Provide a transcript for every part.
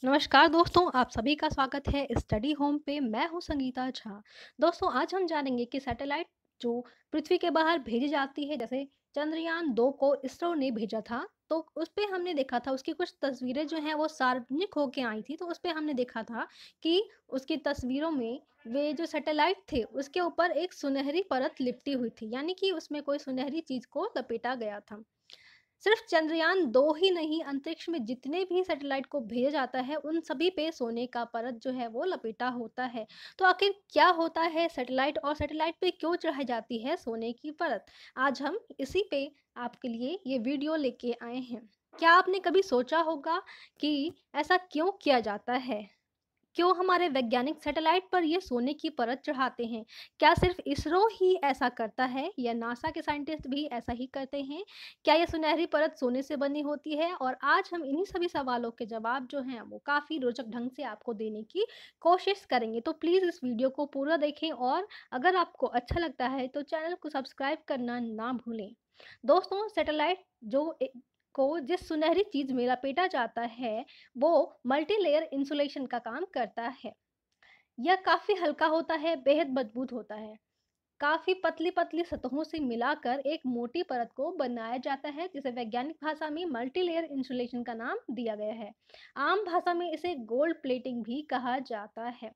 नमस्कार दोस्तों, आप सभी का स्वागत है स्टडी होम पे। मैं हूं संगीता झा। दोस्तों, आज हम जानेंगे कि सैटेलाइट जो पृथ्वी के बाहर भेजी जाती है, जैसे चंद्रयान 2 को इसरो ने भेजा था, तो उस पे हमने देखा था उसकी कुछ तस्वीरें जो हैं वो सार्वजनिक होके आई थी। तो उस पे हमने देखा था कि उसकी तस्वीरों में वे जो सैटेलाइट थे उसके ऊपर एक सुनहरी परत लिपटी हुई थी, यानी कि उसमें कोई सुनहरी चीज को लपेटा गया था। सिर्फ चंद्रयान 2 ही नहीं, अंतरिक्ष में जितने भी सैटेलाइट को भेजा जाता है, उन सभी पे सोने का परत जो है वो लपेटा होता है। तो आखिर क्या होता है सैटेलाइट और सैटेलाइट पे क्यों चढ़ाई जाती है सोने की परत? आज हम इसी पे आपके लिए ये वीडियो लेके आए हैं। क्या आपने कभी सोचा होगा कि ऐसा क्यों किया जाता है? क्यों हमारे वैज्ञानिक सैटेलाइट पर ये सोने की परत चढ़ाते हैं? क्या सिर्फ इसरो ही ऐसा करता है या नासा के साइंटिस्ट भी ऐसा ही करते हैं? क्या ये सुनहरी परत सोने से बनी होती है? और आज हम इन्हीं सभी सवालों के जवाब जो हैं वो काफ़ी रोचक ढंग से आपको देने की कोशिश करेंगे। तो प्लीज़ इस वीडियो को पूरा देखें और अगर आपको अच्छा लगता है तो चैनल को सब्सक्राइब करना ना भूलें। दोस्तों, सैटेलाइट को जिस सुनहरी चीज़ में लपेटा जाता है वो मल्टीलेयर इंसुलेशन का काम करता है। यह काफ़ी हल्का होता है, बेहद मजबूत होता है। काफ़ी पतली-पतली सतहों से मिलाकर एक मोटी परत को बनाया जाता है, जिसे वैज्ञानिक भाषा में मल्टीलेयर इंसुलेशन का नाम दिया गया है। आम भाषा में इसे गोल्ड प्लेटिंग भी कहा जाता है।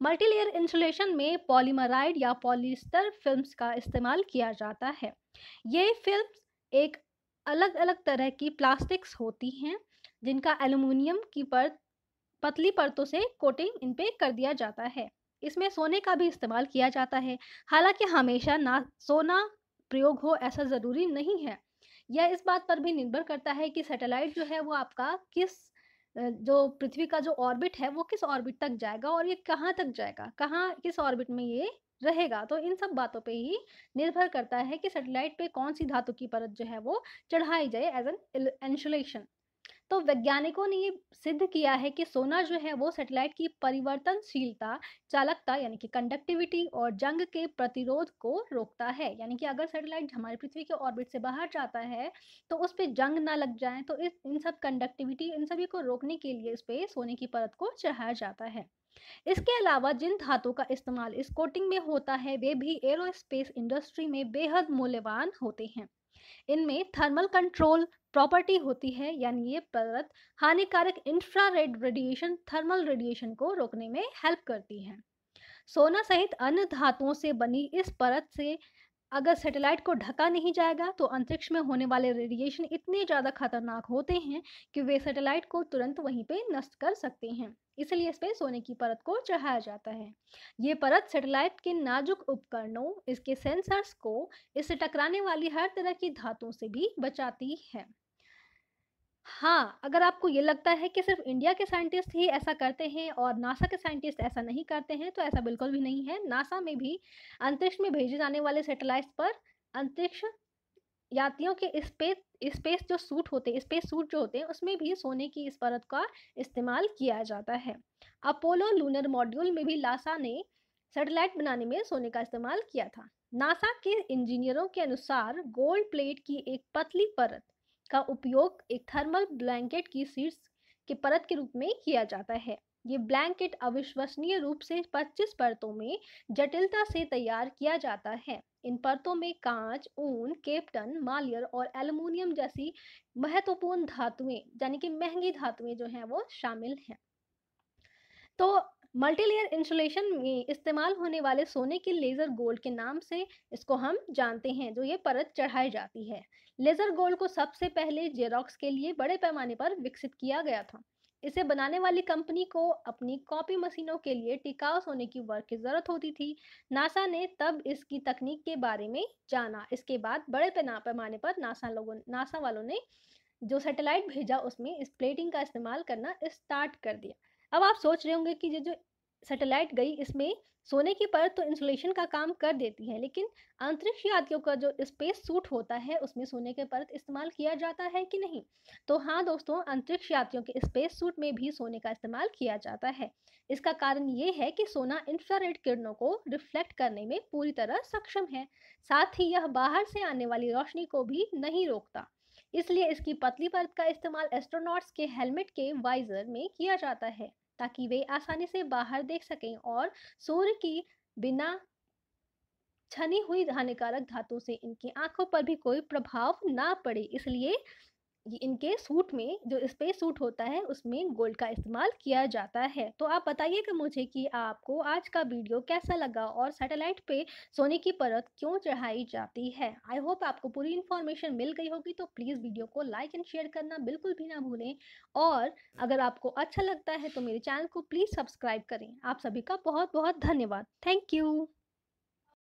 मल्टीलेयर इंसुलेशन में पॉलीमराइड या पॉलिएस्टर फिल्म्स का इस्तेमाल किया जाता है। ये फिल्म्स एक अलग-अलग तरह की प्लास्टिक्स होती हैं, जिनका एल्युमिनियम की परत पतली परतों से कोटिंग इन पे कर दिया जाता है। इसमें सोने का भी इस्तेमाल किया जाता है। हालाँकि हमेशा ना सोना प्रयोग हो ऐसा ज़रूरी नहीं है। यह इस बात पर भी निर्भर करता है कि सैटेलाइट जो है वो आपका जो पृथ्वी का जो ऑर्बिट है वो किस ऑर्बिट तक जाएगा और ये कहाँ तक जाएगा, किस ऑर्बिट में ये रहेगा। तो इन सब बातों पे ही निर्भर करता है कि सैटेलाइट पे कौन-सी धातु की परत जो है वो चढ़ाई जाए एज़ एन इंसुलेशन। तो वैज्ञानिकों ने ये सिद्ध किया है कि सोना जो है वो सैटेलाइट की परिवर्तनशीलता, चालकता यानी कि कंडक्टिविटी और जंग के प्रतिरोध को रोकता है। यानी कि अगर सैटेलाइट हमारी पृथ्वी के ऑर्बिट से बाहर जाता है, तो उस पे जंग ना लग जाए, तो इस इन सब कंडक्टिविटी इन सभी को रोकने के लिए इस पे सोने की परत को चढ़ाया जाता है। इसके अलावा जिन धातु का इस्तेमाल इस कोटिंग में होता है, वे भी एरोस्पेस इंडस्ट्री में बेहद मूल्यवान होते हैं। इनमें थर्मल कंट्रोल प्रॉपर्टी होती है, यानी ये परत हानिकारक इंफ्रारेड रेडिएशन थर्मल रेडिएशन को रोकने में हेल्प करती है। सोना सहित अन्य धातुओं से बनी इस परत से अगर सैटेलाइट को ढका नहीं जाएगा तो अंतरिक्ष में होने वाले रेडिएशन इतने ज़्यादा खतरनाक होते हैं कि वे सैटेलाइट को तुरंत वहीं पे नष्ट कर सकते हैं। इसलिए इस पे सोने की परत को चढ़ाया जाता है। ये परत सैटेलाइट के नाजुक उपकरणों, इसके सेंसर्स को इससे टकराने वाली हर तरह की धातुओं से भी बचाती है। हाँ, अगर आपको ये लगता है कि सिर्फ़ इंडिया के साइंटिस्ट ही ऐसा करते हैं और नासा के साइंटिस्ट ऐसा नहीं करते हैं, तो ऐसा बिल्कुल भी नहीं है। नासा में भी अंतरिक्ष में भेजे जाने वाले सैटेलाइट्स पर अंतरिक्ष यात्रियों के स्पेस सूट जो होते हैं, उसमें भी सोने की इस परत का इस्तेमाल किया जाता है। अपोलो लूनर मॉड्यूल में भी नासा ने सैटेलाइट बनाने में सोने का इस्तेमाल किया था। नासा के इंजीनियरों के अनुसार गोल्ड प्लेट की एक पतली परत का उपयोग एक थर्मल ब्लैंकेट की शीर्ष की परत के रूप में किया जाता है। ये ब्लैंकेट अविश्वसनीय रूप से 25 परतों में जटिलता से तैयार किया जाता है। इन परतों में कांच, ऊन, केप्टन, मालियर और एल्युमिनियम जैसी महत्वपूर्ण धातुएं, यानी कि महंगी धातुएं जो हैं वो शामिल हैं। तो मल्टीलेयर इंसुलेशन में इस्तेमाल होने वाले सोने के लेज़र गोल्ड के नाम से इसको हम जानते हैं, जो ये परत चढ़ाई जाती है। लेज़र गोल्ड को सबसे पहले जेरोक्स के लिए बड़े पैमाने पर विकसित किया गया था। इसे बनाने वाली कंपनी को अपनी कॉपी मशीनों के लिए टिकाऊ सोने की वर्क की ज़रूरत होती थी। नासा ने तब इसकी तकनीक के बारे में जाना। इसके बाद बड़े पैमाने पर नासा वालों ने जो सैटेलाइट भेजा उसमें इस प्लेटिंग का इस्तेमाल करना स्टार्ट कर दिया। अब आप सोच रहे होंगे कि ये जो सैटेलाइट गई इसमें सोने की परत तो इंसुलेशन का काम कर देती है, लेकिन अंतरिक्ष यात्रियों का जो स्पेस सूट होता है उसमें सोने की परत इस्तेमाल किया जाता है कि नहीं? तो हाँ दोस्तों, अंतरिक्ष यात्रियों के स्पेस सूट में भी सोने का इस्तेमाल किया जाता है। इसका कारण ये है कि सोना इंफ्रारेड किरणों को रिफ्लेक्ट करने में पूरी तरह सक्षम है। साथ ही यह बाहर से आने वाली रोशनी को भी नहीं रोकता। इसलिए इसकी पतली परत का इस्तेमाल एस्ट्रोनॉट्स के हेलमेट के वाइजर में किया जाता है ताकि वे आसानी से बाहर देख सकें और सूर्य की बिना छनी हुई हानिकारक धातु से इनकी आंखों पर भी कोई प्रभाव ना पड़े। इसलिए इनके सूट में जो स्पेस सूट होता है उसमें गोल्ड का इस्तेमाल किया जाता है। तो आप बताइएगा मुझे कि आपको आज का वीडियो कैसा लगा और सैटेलाइट पे सोने की परत क्यों चढ़ाई जाती है। आई होप आपको पूरी इन्फॉर्मेशन मिल गई होगी। तो प्लीज़ वीडियो को लाइक एंड शेयर करना बिल्कुल भी ना भूलें और अगर आपको अच्छा लगता है तो मेरे चैनल को प्लीज़ सब्सक्राइब करें। आप सभी का बहुत बहुत धन्यवाद। Thank you.